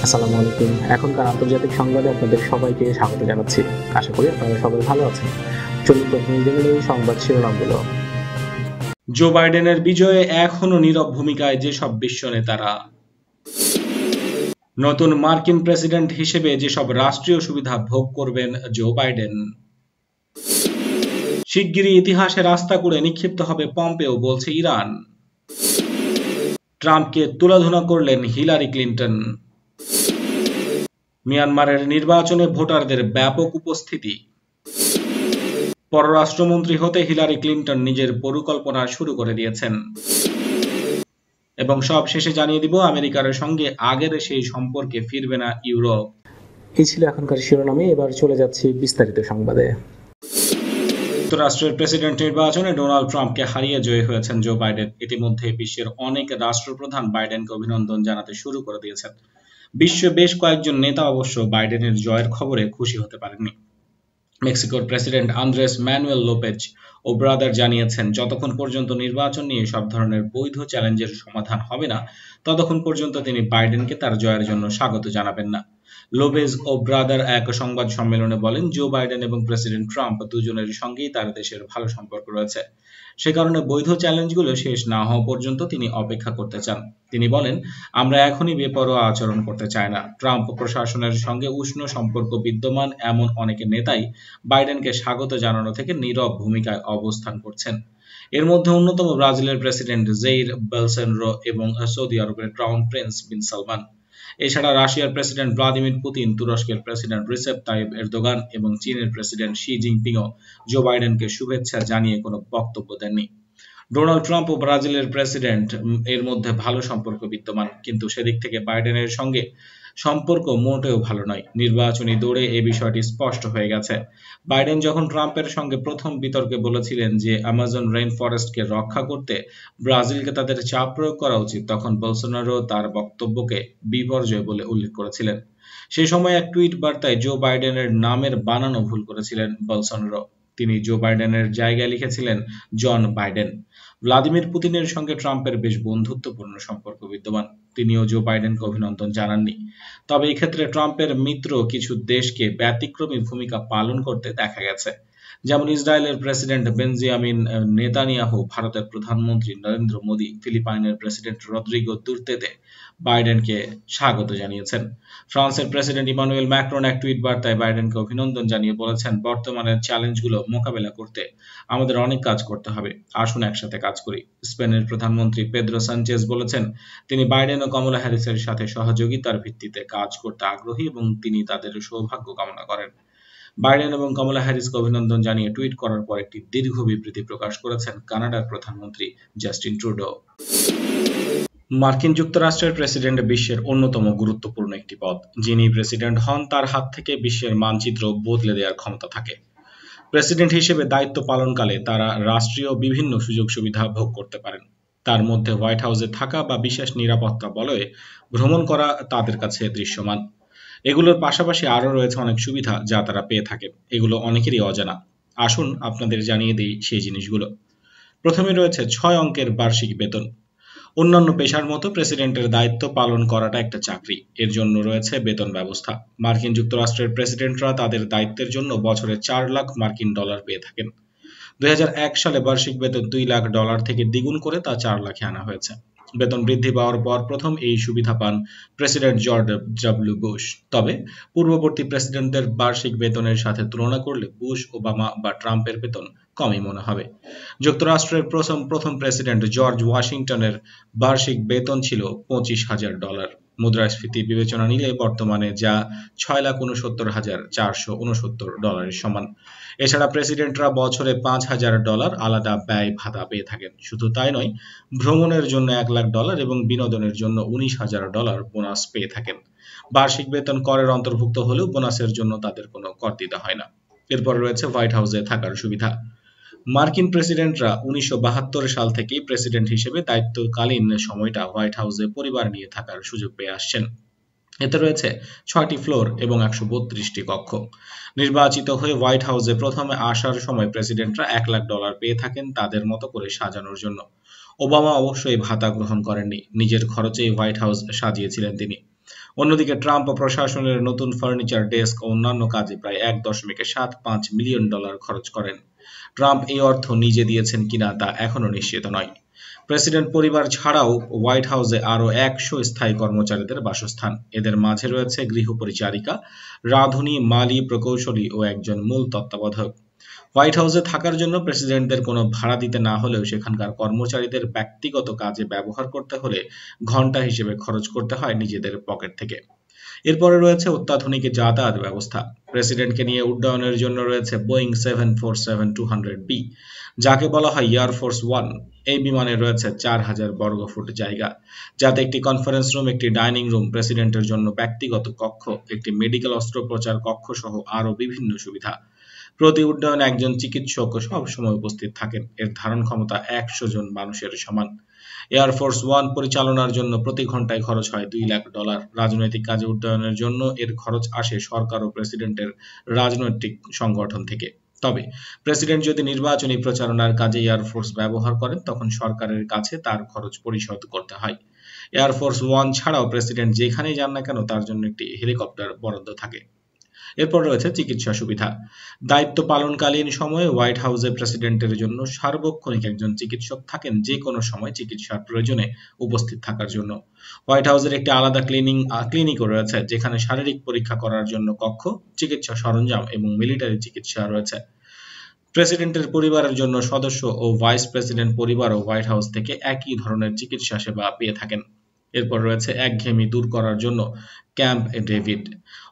আসসালামু আলাইকুম। এখনকার আন্তর্জাতিক সংবাদে আপনাদের সবাইকে স্বাগত জানাচ্ছি। আশা করি আপনারা সবাই ভালো আছেন। চলুন প্রথমে জেনে নেই সংবাদ শিরোনামগুলো। জো বাইডেনের বিজয়ে এখনো নীরব ভূমিকায় যেসব বিশ্ব নেতারা। নতুন মার্কিন প্রেসিডেন্ট হিসেবে যেসব রাষ্ট্রীয় সুবিধা ভোগ করবেন জো বাইডেন। শিগগিরই ইতিহাসে রাস্তা করে নিক্ষিপ্ত হবে পম্পেও, বলছে ইরান। ট্রাম্পকে তুলাধুনা করলেন হিলারি ক্লিন্টন। মিয়ানমারের নির্বাচনে ভোটারদের ব্যাপক উপস্থিতি। পররাষ্ট্রমন্ত্রী হতে হিলারি ক্লিন্টন নিজের পরিকল্পনা শুরু করে দিয়েছেন। এবং সব শেষে জানিয়ে দিব আমেরিকার সঙ্গে আগের সেই সম্পর্কে ফিরবে না ইউরোপ। এই ছিল এখনকার শিরোনামে, এবার চলে যাচ্ছি বিস্তারিত সংবাদে। যুক্তরাষ্ট্রের প্রেসিডেন্ট নির্বাচনে ডোনাল্ড ট্রাম্পকে হারিয়ে জয়ী হয়েছেন জো বাইডেন। ইতিমধ্যে বিশ্বের অনেক রাষ্ট্রপ্রধান বাইডেনকে অভিনন্দন জানাতে শুরু করে দিয়েছেন। বিশ্বে বেশ কয়েকজন নেতা অবশ্য বাইডেনের জয়ের খবরে খুশি হতে পারেননি। মেক্সিকোর প্রেসিডেন্ট আন্দ্রেস ম্যানুয়েল লোপেজ ওব্রাদার জানিয়েছেন, যতক্ষণ পর্যন্ত নির্বাচন নিয়ে সব ধরনের বৈধ চ্যালেঞ্জের সমাধান হবে না, ততক্ষণ পর্যন্ত তিনি বাইডেনকে তার জয়ের জন্য স্বাগত জানাবেন না। লোপেজ ওব্রাদার এক সংবাদ সম্মেলনে বলেন, জো বাইডেন এবং প্রেসিডেন্ট ট্রাম্প দুজনের সঙ্গেই তার দেশের ভালো সম্পর্ক রয়েছে। সে কারণে বৈধ চ্যালেঞ্জগুলো শেষ না হওয়া পর্যন্ত তিনি অপেক্ষা করতে চান। তিনি বলেন, আমরা এখনই বেপরোয়া আচরণ করতে চাই না। ট্রাম্প প্রশাসনের সঙ্গে উষ্ণ সম্পর্ক বিদ্যমান এমন অনেক নেতাই বাইডেনকে স্বাগত জানানো থেকে নীরব ভূমিকায় অবস্থান করছেন। এর মধ্যে অন্যতম ব্রাজিলের প্রেসিডেন্ট জেইর বলসোনারো এবং সৌদি আরবের ক্রাউন প্রিন্স বিন সালমান। এছাড়া রাশিয়ার প্রেসিডেন্ট ভ্লাদিমির পুতিন, তুরস্কের প্রেসিডেন্ট রিসেপ তাইয়িপ এরদোগান এবং চীনের প্রেসিডেন্ট শি জিনপিংও জো বাইডেনকে শুভেচ্ছা জানিয়ে কোনো বক্তব্য দেননি। ডোনাল্ড ট্রাম্প ও ব্রাজিলের প্রেসিডেন্ট এর মধ্যে ভালো সম্পর্ক বিদ্যমান, কিন্তু সেদিক থেকে বাইডেনের সঙ্গে সম্পর্ক মোটেও ভালো নয়। নির্বাচনী দৌড়ে এ বিষয়টি স্পষ্ট হয়ে গেছে। বাইডেন যখন ট্রাম্পের সঙ্গে প্রথম বিতর্কে বলেছিলেন যে অ্যামাজন রেইন ফরেস্টকে রক্ষা করতে ব্রাজিলকে তাদের চাপ প্রয়োগ করা উচিত, তখন বলসোনারো তার বক্তব্যকে বিপর্যয় বলে উল্লেখ করেছিলেন। সেই সময় এক টুইট বার্তায় জো বাইডেনের নামের বানানো ভুল করেছিলেন বলসোনারো। তিনি জো বাইডেনের জায়গায় লিখেছিলেন জন বাইডেন। ভ্লাদিমির পুতিনের সঙ্গে ট্রাম্পের বেশ বন্ধুত্বপূর্ণ সম্পর্ক বিদ্যমান। তিনিও জো বাইডেনকে অভিনন্দন জানাননি। তবে এক্ষেত্রে ট্রাম্পের মিত্র কিছু দেশকে ব্যতিক্রমী ভূমিকা পালন করতে দেখা গেছে। যেমন ইসরায়েলের প্রেসিডেন্ট বেনজামিন নেতানিয়াহু, ভারতের প্রধানমন্ত্রী নরেন্দ্র মোদী, ফিলিপাইনের প্রেসিডেন্ট রদ্রিগো দুর্তেতে বাইডেনকে স্বাগত জানিয়েছেন। ফ্রান্সের প্রেসিডেন্ট ইমানুয়েল ম্যাক্রন এক টুইট বার্তায় বাইডেনকে অভিনন্দন জানিয়ে বলেছেন, বর্তমানের চ্যালেঞ্জগুলো মোকাবেলা করতে আমাদের অনেক কাজ করতে হবে, আসুন একসাথে কাজ করি। স্পেনের প্রধানমন্ত্রী পেদ্রো সানচেজ বলেছেন, তিনি বাইডেন ও কমলা হ্যারিসের সাথে সহযোগিতার ভিত্তিতে কাজ করতে আগ্রহী এবং তিনি তাদের সৌভাগ্য কামনা করেন। বাইডেন এবং কমলা হ্যারিসকে অভিনন্দন জানিয়ে টুইট করার পর একটি দীর্ঘ বিবৃতি প্রকাশ করেছেন কানাডার প্রধানমন্ত্রী জাস্টিন ট্রুডো। মার্কিন যুক্তরাষ্ট্রের প্রেসিডেন্ট বিশ্বের অন্যতম গুরুত্বপূর্ণ একটি পদ। যিনি প্রেসিডেন্ট হন তার হাত থেকে বিশ্বের মানচিত্র বদলে দেওয়ার ক্ষমতা থাকে। প্রেসিডেন্ট হিসেবে দায়িত্ব পালনকালে তারা রাষ্ট্রীয় বিভিন্ন সুযোগ সুবিধা ভোগ করতে পারেন। তার মধ্যে হোয়াইট হাউসে থাকা বা বিশেষ নিরাপত্তা বলয়ে ভ্রমণ করা তাদের কাছে দৃশ্যমান। এগুলোর পাশাপাশি আরও রয়েছে অনেক সুবিধা যা তারা পেয়ে থাকেন। এগুলো অনেকেরই অজানা। আসুন আপনাদের জানিয়ে দিই সেই জিনিসগুলো। প্রথমে রয়েছে 6 অঙ্কের বার্ষিক বেতন। অন্যান্য পেশার মতো প্রেসিডেন্টের দায়িত্ব পালন করাটা একটা চাকরি, এর জন্য রয়েছে বেতন ব্যবস্থা। মার্কিন যুক্তরাষ্ট্রের প্রেসিডেন্টরা তাদের দায়িত্বের জন্য বছরে 4 লাখ মার্কিন ডলার পেয়ে থাকেন। 2001 সালে বার্ষিক বেতন $2 লাখ থেকে দ্বিগুণ করে তা 4 লাখে আনা হয়েছে। বেতন বৃদ্ধি পাওয়ার পর প্রথম এই সুবিধা পান প্রেসিডেন্ট জর্জ ডব্লিউ বুশ। তবে পূর্ববর্তী প্রেসিডেন্টদের বার্ষিক বেতনের সাথে তুলনা করলে বুশ, ওবামা বা ট্রাম্পের বেতন কমই মনে হবে। যুক্তরাষ্ট্রের প্রথম প্রেসিডেন্ট জর্জ ওয়াশিংটনের বার্ষিক বেতন ছিল $25,000। মুদ্রাস্ফীতি বিবেচনা নিলে বর্তমানে যা $6,69,469 সমান। এছাড়া প্রেসিডেন্টরা বছরে $5,000 আলাদা ব্যয় ভাতা পেয়ে থাকেন। শুধু তাই নয়, ভ্রমণের জন্য $1 লাখ এবং বিনোদনের জন্য $19,000 বোনাস পেয়ে থাকেন। বার্ষিক বেতন করের অন্তর্ভুক্ত হলেও বোনাসের জন্য তাদের কোনো কর দিতে হয় না। এরপর রয়েছে হোয়াইট হাউসে থাকার সুবিধা। মার্কিন প্রেসিডেন্টরা 1972 সাল থেকেই প্রেসিডেন্ট হিসেবে দায়িত্বকালীন সময়টা হোয়াইট হাউসে পরিবার নিয়ে থাকার সুযোগ পেয়ে আসছেন। এতে রয়েছে 6টি ফ্লোর এবং 132টি কক্ষ। নির্বাচিত হয়ে হোয়াইট হাউসে প্রথমে আসার সময় প্রেসিডেন্টরা $1 লাখ পেয়ে থাকেন তাদের মতো করে সাজানোর জন্য। ওবামা অবশ্যই ভাতা গ্রহণ করেননি, নিজের খরচেই হোয়াইট হাউস সাজিয়েছিলেন তিনি। অন্যদিকে ট্রাম্প প্রশাসনের নতুন ফার্নিচার ডেস্ক ও অন্যান্য কাজে প্রায় $1.75 মিলিয়ন খরচ করেন। ট্রাম্প এই অর্থ নিজে দিয়েছেন কিনা তা এখনো নিশ্চিত নয়। প্রেসিডেন্ট পরিবার ছাড়াও হোয়াইট হাউসে আরও 100 স্থায়ী কর্মচারীদের বাসস্থান। এদের মাঝে রয়েছে গৃহপরিচারিকা, রাঁধুনি, মালি, প্রকৌশলী ও একজন মূল তত্ত্বাবধায়ক। হোয়াইট হাউসে থাকার জন্য প্রেসিডেন্টদের কোনো ভাড়া দিতে না হলেও সেখানকার কর্মচারীদের ব্যক্তিগত কাজে ব্যবহার করতে হলে ঘন্টা হিসেবে খরচ করতে হয় নিজেদের পকেট থেকে। এরপরে রয়েছে অত্যাধুনিক যাতায়াত ব্যবস্থা। প্রেসিডেন্টকে নিয়ে উড্ডয়নের জন্য রয়েছে বোয়িং 747-200B, যাকে বলা হয় এয়ারফোর্স ওয়ান। এই বিমানে রয়েছে 4000 বর্গফুট জায়গা, যাতে একটি কনফারেন্স রুম, একটি ডাইনিং রুম, প্রেসিডেন্টের জন্য ব্যক্তিগত কক্ষ, একটি মেডিকেল অস্ত্রোপচার কক্ষ সহ আরও বিভিন্ন সুবিধা। প্রতি উড্ডয়নে একজন চিকিৎসক সবসময় উপস্থিত থাকেন। এর ধারণ ক্ষমতা 100 জন মানুষের সমান। এয়ারফোর্স ওয়ান পরিচালনার জন্য প্রতি ঘন্টায় খরচ হয় $2 লাখ। রাজনৈতিক কাজে উড্ডয়নের জন্য এর খরচ আসে সরকার ও প্রেসিডেন্টের রাজনৈতিক সংগঠন থেকে। তবে প্রেসিডেন্ট যদি নির্বাচনী প্রচারণার কাজে এয়ারফোর্স ব্যবহার করেন, তখন সরকারের কাছে তার খরচ পরিশোধ করতে হয়। এয়ারফোর্স ওয়ান ছাড়াও প্রেসিডেন্ট যেখানেই যান না কেন তার জন্য একটি হেলিকপ্টার বরাদ্দ থাকে। এরপর রয়েছে চিকিৎসা সুবিধা। দায়িত্ব পালনকালীন সময়ে হোয়াইট হাউসে প্রেসিডেন্টের জন্য সার্বক্ষণিক একজন চিকিৎসক থাকেন, যে কোনো সময় চিকিৎসার প্রয়োজনে উপস্থিত থাকার জন্য। হোয়াইট হাউসের একটি আলাদা ক্লিনিকও রয়েছে, যেখানে শারীরিক পরীক্ষা করার জন্য কক্ষ, চিকিৎসা সরঞ্জাম এবং মিলিটারি চিকিৎসা রয়েছে। প্রেসিডেন্টের পরিবারের জন্য সদস্য ও ভাইস প্রেসিডেন্ট পরিবারও হোয়াইট হাউস থেকে একই ধরনের চিকিৎসা সেবা পেয়ে থাকেন। এরপর রয়েছে একঘেয়েমি দূর করার জন্য ক্যাম্প ডেভিড।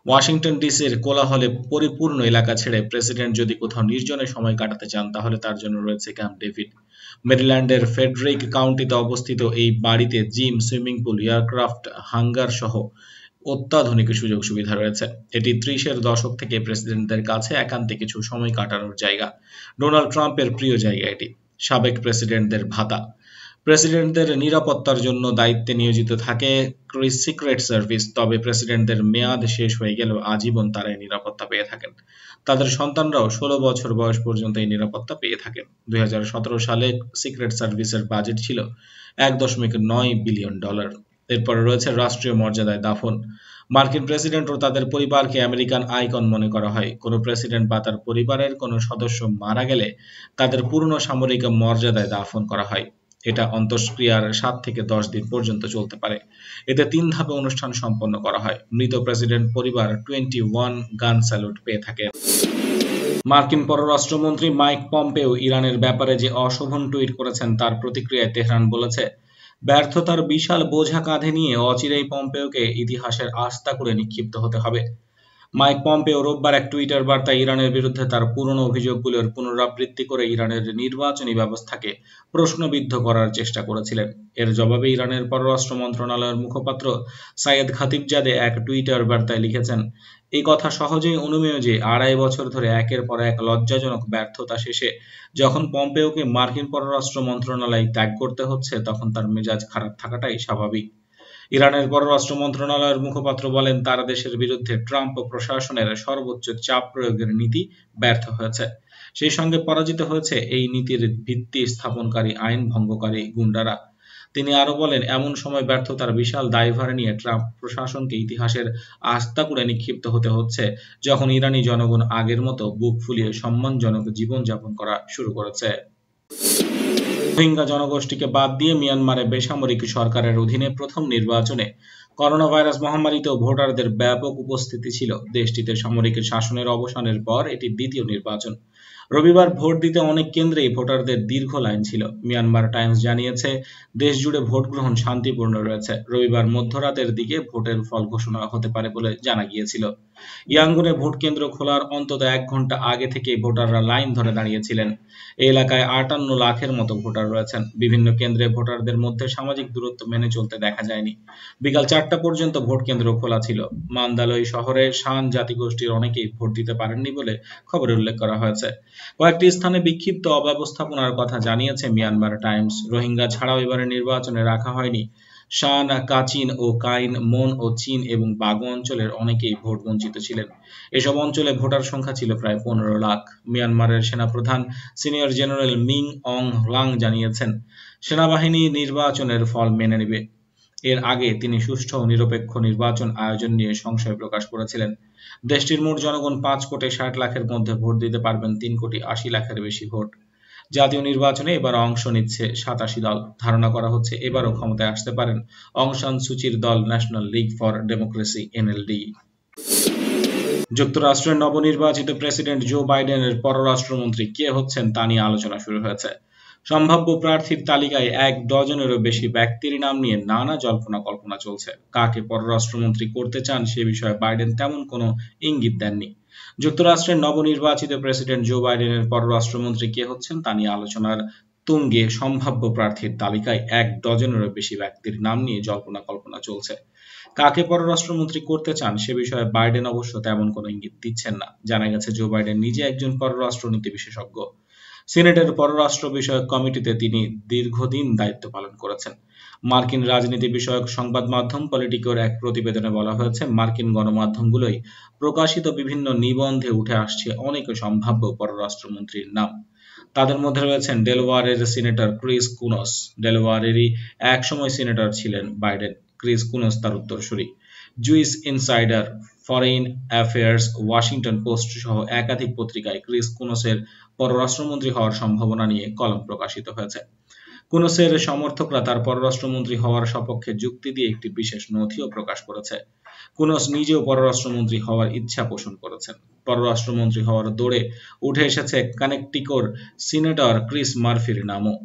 ওয়াশিংটন ডিসির কোলাহলে পরিপূর্ণ এলাকা ছেড়ে প্রেসিডেন্ট যদি কোথাও নির্জনে সময় কাটাতে চান, তাহলে তার জন্য রয়েছে ক্যাম্প ডেভিড। মেরিল্যান্ডের ফেডরিক কাউন্টিতে অবস্থিত এই বাড়িতে gym, swimming pool, aircraft hunger সহ অত্যাধুনিক সুযোগ সুবিধা রয়েছে। এটি 30-এর দশক থেকে প্রেসিডেন্টদের কাছে একান্তে কিছু সময় কাটানোর জায়গা। ডোনাল্ড ট্রাম্পের প্রিয় জায়গা এটি। সাবেক প্রেসিডেন্টদের ভাতা। প্রেসিডেন্টদের নিরাপত্তার জন্য দায়িত্বে নিয়োজিত থাকে সিক্রেট সার্ভিস, তবে প্রেসিডেন্টদের মেয়াদ শেষ হয়ে গেলেও আজীবন তারা এই নিরাপত্তা পেয়ে থাকেন। তাদের সন্তানরাও 16 বছর বয়স পর্যন্ত এই নিরাপত্তা পেয়ে থাকেন। 2017 সালে সিক্রেট সার্ভিসের বাজেট ছিল $1.9 বিলিয়ন। এরপরে রয়েছে রাষ্ট্রীয় মর্যাদায় দাফন। মার্কিন প্রেসিডেন্ট ও তাদের পরিবারকে আমেরিকান আইকন মনে করা হয়। কোনো প্রেসিডেন্ট বা তার পরিবারের কোনো সদস্য মারা গেলে তাদের পূর্ণ সামরিক মর্যাদায় দাফন করা হয়। এটা অন্ত্যেষ্টিক্রিয়ার 7 থেকে 10 দিন পর্যন্ত চলতে পারে। এতে 3 ধাপে অনুষ্ঠান সম্পন্ন করা হয়। মৃত প্রেসিডেন্ট পরিবার 21 গান স্যালুট পেয়ে থাকে। মার্কিন পররাষ্ট্রমন্ত্রী মাইক পম্পেও ইরানের ব্যাপারে যে অশোভন টুইট করেছেন, তার প্রতিক্রিয়ায় তেহরান বলেছে, ব্যর্থতার বিশাল বোঝা কাঁধে নিয়ে অচিরেই পম্পেওকে ইতিহাসের আস্তাকুড়ে নিক্ষিপ্ত হতে হবে। মাইক পম্পেও রোববার এক টুইটার বার্তায় ইরানের বিরুদ্ধে তার পুরনো অভিযোগগুলোর পুনরাবৃত্তি করে ইরানের নির্বাচনী ব্যবস্থাকে প্রশ্নবিদ্ধ করার চেষ্টা করেছিলেন। এর জবাবে ইরানের পররাষ্ট্র মন্ত্রণালয়ের মুখপাত্র সাইয়েদ খাতিবজাদে এক টুইটার বার্তায় লিখেছেন, এই কথা সহজেই অনুমেয় যে 2.5 বছর ধরে একের পর এক লজ্জাজনক ব্যর্থতা শেষে যখন পম্পেওকে মার্কিন পররাষ্ট্র মন্ত্রণালয় ত্যাগ করতে হচ্ছে, তখন তার মেজাজ খারাপ থাকাটাই স্বাভাবিক। ইরানের পররাষ্ট্র মন্ত্রণালয়ের মুখপাত্র বলেন, তার দেশের বিরুদ্ধে ট্রাম্প প্রশাসনের সর্বোচ্চ চাপ প্রয়োগের নীতি ব্যর্থ হয়েছে। সেই সঙ্গে পরাজিত হয়েছে এই নীতির ভিত্তি স্থাপনকারী আইন ভঙ্গকারী গুন্ডারা। তিনি আরো বলেন, এমন সময় ব্যর্থতার বিশাল দায়ভার নিয়ে ট্রাম্প প্রশাসনকে ইতিহাসের আস্তাকুড়ে নিক্ষিপ্ত হতে হচ্ছে, যখন ইরানি জনগণ আগের মতো বুক ফুলিয়ে সম্মানজনক জীবনযাপন করা শুরু করেছে। রোহিঙ্গা জনগোষ্ঠীকে বাদ দিয়ে মিয়ানমারে বেসামরিক সরকারের অধীনে প্রথম নির্বাচনে করোনা ভাইরাস মহামারীতেও ভোটারদের ব্যাপক উপস্থিতি ছিল। দেশটিতে সামরিক শাসনের অবসানের পর এটি দ্বিতীয় নির্বাচন। রবিবার ভোট দিতে অনেক কেন্দ্রেই ভোটারদের দীর্ঘ লাইন ছিল। মিয়ানমার টাইমস জানিয়েছে, দেশ জুড়ে ভোট গ্রহণ শান্তিপূর্ণ রয়েছে। রবিবার মধ্যরাতের দিকে ভোটের ফল ঘোষণা হতে পারে বলে জানা গিয়েছিল। ইয়াঙ্গুনে ভোট কেন্দ্র খোলার অন্তত 1 ঘন্টা আগে থেকেই ভোটাররা লাইন ধরে দাঁড়িয়েছিলেন। এই এলাকায় 58 লাখের মতো ভোটার রয়েছেন। বিভিন্ন কেন্দ্রে ভোটারদের মধ্যে সামাজিক দূরত্ব মেনে চলতে দেখা যায়নি। বিকাল 4টা পর্যন্ত ভোট কেন্দ্র খোলা ছিল। মান্দালয় শহরে শান জাতিগোষ্ঠীর অনেকেই ভোট দিতে পারেননি বলে খবরে উল্লেখ করা হয়েছে। কয়েকটি স্থানে বিক্ষিপ্ত অব্যবস্থাপনার কথা জানিয়েছে মিয়ানমার টাইমস। রোহিঙ্গা ছাড়াও এবারে নির্বাচনে রাখা হয়নি শান, কাচিন ও কাইন, মন ও চিন এবং বাগো অঞ্চলের অনেকেই ভোট বঞ্চিত ছিলেন। এসব অঞ্চলে ভোটার সংখ্যা ছিল প্রায় 15 লাখ। মিয়ানমারের সেনাপ্রধান সিনিয়র জেনারেল মিং অং হ্লাং জানিয়েছেন, সেনাবাহিনী নির্বাচনের ফল মেনে নেবে। এর আগে তিনি সুষ্ঠু ও নিরপেক্ষ নির্বাচন আয়োজন নিয়ে সংশয় প্রকাশ করেছিলেন। দেশটির মোট জনগণ 5,60,00,000-এর মধ্যে ভোট দিতে পারবেন 3,80,00,000-এর বেশি ভোট। জাতীয় নির্বাচনে এবার অংশ নিচ্ছে 87 দল। ধারণা করা হচ্ছে এবারও ক্ষমতায় আসতে পারেন অং সান সুচির দল national league for democracy (NLD). যুক্তরাষ্ট্রের নবনির্বাচিত প্রেসিডেন্ট জো বাইডেনের পররাষ্ট্রমন্ত্রী কে হচ্ছেন তা নিয়ে আলোচনা শুরু হয়েছে। সম্ভাব্য প্রার্থীর তালিকায় 1 ডজনেরও বেশি ব্যক্তির নাম নিয়ে নানা জল্পনা-কল্পনা চলছে। কাকে পররাষ্ট্রমন্ত্রী করতে চান সে বিষয়ে বাইডেন তেমন কোনো ইঙ্গিত দেননি। যুক্তরাষ্ট্রের নবনির্বাচিত প্রেসিডেন্ট জো বাইডেনের পররাষ্ট্রমন্ত্রী কে হচ্ছেন তা নিয়ে আলোচনার তুঙ্গে সম্ভাব্য প্রার্থীর তালিকায় 1 ডজনেরও বেশি ব্যক্তির নাম নিয়ে জল্পনা-কল্পনা চলছে। কাকে পররাষ্ট্রমন্ত্রী করতে চান সে বিষয়ে বাইডেন অবশ্য তেমন কোনো ইঙ্গিত দিচ্ছেন না। জানা গেছে জো বাইডেন নিজে একজন পররাষ্ট্রনীতি বিশেষজ্ঞ। সিনেটের পররাষ্ট্র বিষয়ক কমিটিতে তিনি দীর্ঘদিন দায়িত্ব পালন করেছেন। মার্কিন রাজনীতি বিষয়ক সংবাদ মাধ্যম পলিটিকোর এক প্রতিবেদনে বলা হয়েছে, মার্কিন গণমাধ্যমগুলোই প্রকাশিত বিভিন্ন নিবন্ধে উঠে আসছে অনেক সম্ভাব্য পররাষ্ট্রমন্ত্রীর নাম। তাদের মধ্যে রয়েছেন ডেলওয়ারের সিনেটর ক্রিস কুনস। ডেলওয়ারেরই একসময় সিনেটর ছিলেন বাইডেন। ক্রিস কুনস তার উত্তরসূরি। Juice insider, foreign affairs, Washington post সহ একাধিক পত্রিকায় ক্রিস কুনসের পররাষ্ট্রমন্ত্রী হওয়ার সম্ভাবনা নিয়ে কলাম প্রকাশিত হয়েছে। কুনসের সমর্থকরা তার পররাষ্ট্রমন্ত্রী হওয়ার সপক্ষে যুক্তি দিয়ে একটি বিশেষ নথিও প্রকাশ করেছে। কুনস নিজেও পররাষ্ট্রমন্ত্রী হওয়ার ইচ্ছা পোষণ করেছেন। পররাষ্ট্রমন্ত্রী হওয়ার দৌড়ে উঠে এসেছে কানেকটিকোর সিনেটর ক্রিস মার্ফির নামও।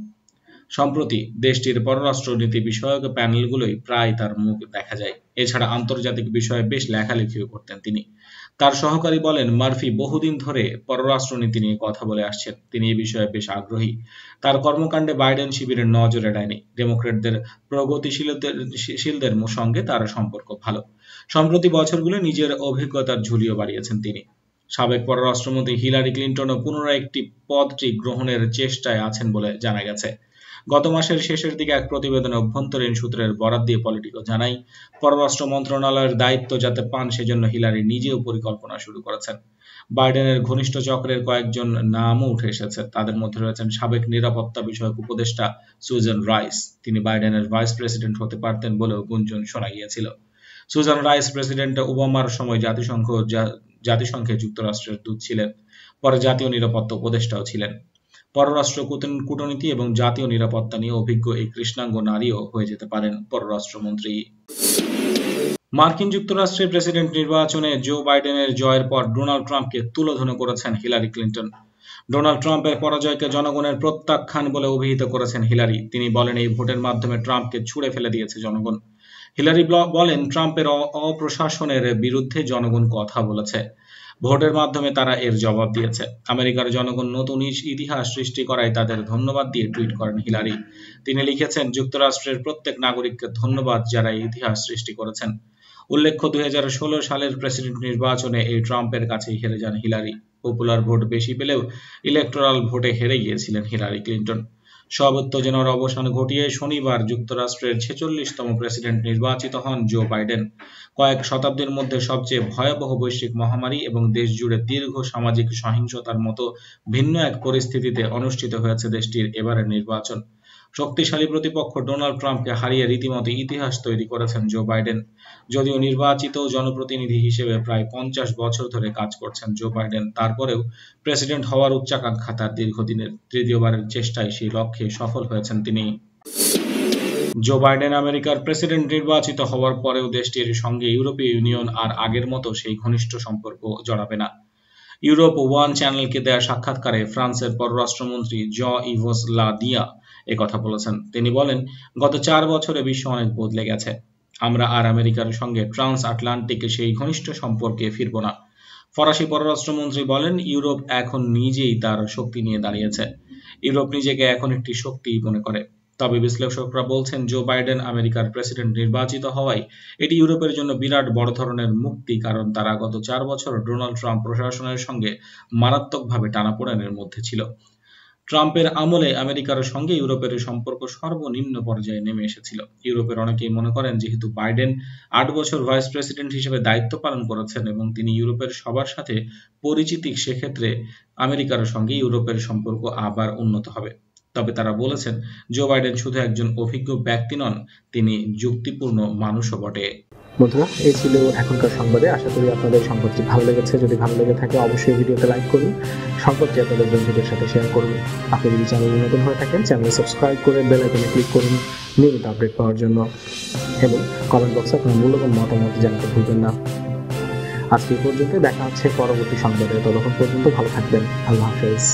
সম্প্রতি দেশটির পররাষ্ট্রনীতি বিষয়ক প্যানেলগুলোই প্রায় তার মুখ দেখা যায়। এছাড়া আন্তর্জাতিক বিষয়ে বেশ লেখালেখিও করতেন তিনি। তার সহকারী বলেন, মার্ফি বহুদিন ধরে পররাষ্ট্রনীতি নিয়ে কথা বলে আসছেন। তিনি এ বিষয়ে বেশ আগ্রহী। তার কর্মকাণ্ডে বাইডেন শিবিরের নজর এড়ায়নি। ডেমোক্র্যাটদের প্রগতিশীলদের সঙ্গে তার সম্পর্ক ভালো। সম্প্রতি বছরগুলো নিজের অভিজ্ঞতার ঝুলিও বাড়িয়েছেন তিনি। সাবেক পররাষ্ট্রমন্ত্রী হিলারি ক্লিন্টনও পুনরায় একটি পদটি গ্রহণের চেষ্টায় আছেন বলে জানা গেছে। গত মাসের শেষের দিকে এক প্রতিবেদনে অভ্যন্তরীণ সূত্রের বরাত দিয়ে পলিটিকো জানায়, পররাষ্ট্র মন্ত্রণালয়ের দায়িত্ব যাতে পান সেজন্য হিলারি নিজেও পরিকল্পনা শুরু করেছেন। বাইডেনের ঘনিষ্ঠ চক্রের কয়েকজন নামও উঠে এসেছে। তাদের মধ্যে রয়েছেন সাবেক নিরাপত্তা বিষয়ক উপদেষ্টা সুজান রাইস। তিনি বাইডেনের ভাইস প্রেসিডেন্ট হতে পারতেন বলেও গুঞ্জন শোনা গিয়েছিল। সুজান রাইস প্রেসিডেন্ট ওবামার সময় জাতিসংঘে যুক্তরাষ্ট্রের দূত ছিলেন। পরে জাতীয় নিরাপত্তা উপদেষ্টাও ছিলেন। পররাষ্ট্র কূটনীতি এবং জাতীয় নিরাপত্তা নিয়ে অভিজ্ঞ এই কৃষ্ণাঙ্গ নারীও হয়ে যেতে পারেন পররাষ্ট্রমন্ত্রী। মার্কিন যুক্তরাষ্ট্রের প্রেসিডেন্ট নির্বাচনে জো বাইডেনের জয়ের পর ডোনাল্ড ট্রাম্পকে তুলোধুনো করেছেন হিলারি ক্লিন্টন। ডোনাল্ড ট্রাম্পের পরাজয়কে জনগণের প্রত্যাখ্যান বলে অভিহিত করেছেন হিলারি। তিনি বলেন, এই ভোটের মাধ্যমে ট্রাম্পকে ছুঁড়ে ফেলে দিয়েছে জনগণ। হিলারি বলেন, ট্রাম্পের অপ্রশাসনের বিরুদ্ধে জনগণ কথা বলেছে। ভোটের মাধ্যমে তারা এর জবাব দিয়েছে। আমেরিকার জনগণ নতুন ইতিহাস সৃষ্টি করায় তাদের ধন্যবাদ দিয়ে টুইট করেন হিলারি। তিনি লিখেছেন, যুক্তরাষ্ট্রের প্রত্যেক নাগরিককে ধন্যবাদ যারা এই ইতিহাস সৃষ্টি করেছেন। উল্লেখ্য, 2016 সালের প্রেসিডেন্ট নির্বাচনে এই ট্রাম্পের কাছেই হেরে যান হিলারি। পপুলার ভোট বেশি পেলেও ইলেকটোরাল ভোটে হেরে গিয়েছিলেন হিলারি ক্লিন্টন। সব উত্তেজনার অবসান ঘটিয়ে শনিবার যুক্তরাষ্ট্রের 46তম প্রেসিডেন্ট নির্বাচিত হন জো বাইডেন। কয়েক শতাব্দীর মধ্যে সবচেয়ে ভয়াবহ বৈশ্বিক মহামারী এবং দেশজুড়ে দীর্ঘ সামাজিক সহিংসতার মতো ভিন্ন এক পরিস্থিতিতে অনুষ্ঠিত হয়েছে দেশটির এবারের নির্বাচন। শক্তিশালী প্রতিপক্ষ ডোনাল্ড ট্রাম্পকে হারিয়ে রীতিমতো ইতিহাস তৈরি করেছেন জো বাইডেন। যদিও নির্বাচিত জনপ্রতিনিধি হিসেবে প্রায় 50 বছর ধরে কাজ করছেন জো বাইডেন, তারপরেও প্রেসিডেন্ট হওয়ার উচ্চাকাঙ্ক্ষা তার দীর্ঘদিনের। তৃতীয়বারের চেষ্টায় সেই লক্ষ্যে সফল হয়েছেন তিনি। জো বাইডেন আমেরিকার প্রেসিডেন্ট নির্বাচিত হওয়ার পরেও দেশটির সঙ্গে ইউরোপীয় ইউনিয়ন আর আগের মতো সেই ঘনিষ্ঠ সম্পর্ক জড়াবে না। ইউরোপ ওয়ান চ্যানেলকে দেয়া সাক্ষাৎকারে ফ্রান্সের পররাষ্ট্রমন্ত্রী জ-ইভস লা দিয়া একথা বলেছেন। তিনি বলেন, গত 4 বছরে বিশ্ব অনেক বদলে গেছে। আমরা আর আমেরিকার সঙ্গে ট্রান্স আটলান্টিক সেই ঘনিষ্ঠ সম্পর্কে ফিরব না। ফরাসি পররাষ্ট্রমন্ত্রী বলেন, ইউরোপ এখন নিজেই তার শক্তি নিয়ে দাঁড়িয়েছে। ইউরোপ নিজেকে এখন একটি শক্তি মনে করে। তবে বিশ্লেষকরা বলছেন, জো বাইডেন আমেরিকার প্রেসিডেন্ট নির্বাচিত হওয়ায় এটি ইউরোপের জন্য বিরাট বড় ধরনের মুক্তি, কারণ তারা গত 4 বছর ডোনাল্ড ট্রাম্প প্রশাসনের সঙ্গে মারাত্মকভাবে টানাপোড়েনের মধ্যে ছিল। ট্রাম্পের আমলে আমেরিকার সঙ্গে ইউরোপের সম্পর্ক সর্বনিম্ন পর্যায়ে নেমে এসেছিল। ইউরোপের অনেকেই মনে করেন, যেহেতু বাইডেন 8 বছর ভাইস প্রেসিডেন্ট হিসেবে দায়িত্ব পালন করেছেন এবং তিনি ইউরোপের সবার সাথে পরিচিতি, সেক্ষেত্রে আমেরিকার সঙ্গে ইউরোপের সম্পর্ক আবার উন্নত হবে। তবে তারা বলেছেন, জো বাইডেন শুধু একজন অভিজ্ঞ ব্যক্তি নন, তিনি যুক্তিপূর্ণ মানুষও বটে। বন্ধুরা, এই ছিল এখনকার সংবাদে। আশা করি আপনাদের সংবাদটি ভালো লেগেছে। যদি ভালো লেগে থাকে অবশ্যই ভিডিওতে লাইক করুন, সংবাদটি আপনাদের বন্ধুদের সাথে শেয়ার করুন। আপনি যদি চ্যানেলে নতুন হয়ে থাকেন, চ্যানেলে সাবস্ক্রাইব করে বেল আইকনে ক্লিক করুন নিয়মিত আপডেট পাওয়ার জন্য, এবং কমেন্ট বক্সে আপনার মূল্যবান মতামত জানাতে ভুলবেন না। আজকে এই পর্যন্ত, দেখা হচ্ছে পরবর্তী সংবাদে। ততক্ষণ পর্যন্ত ভালো থাকবেন। আল্লাহ হাফেজ।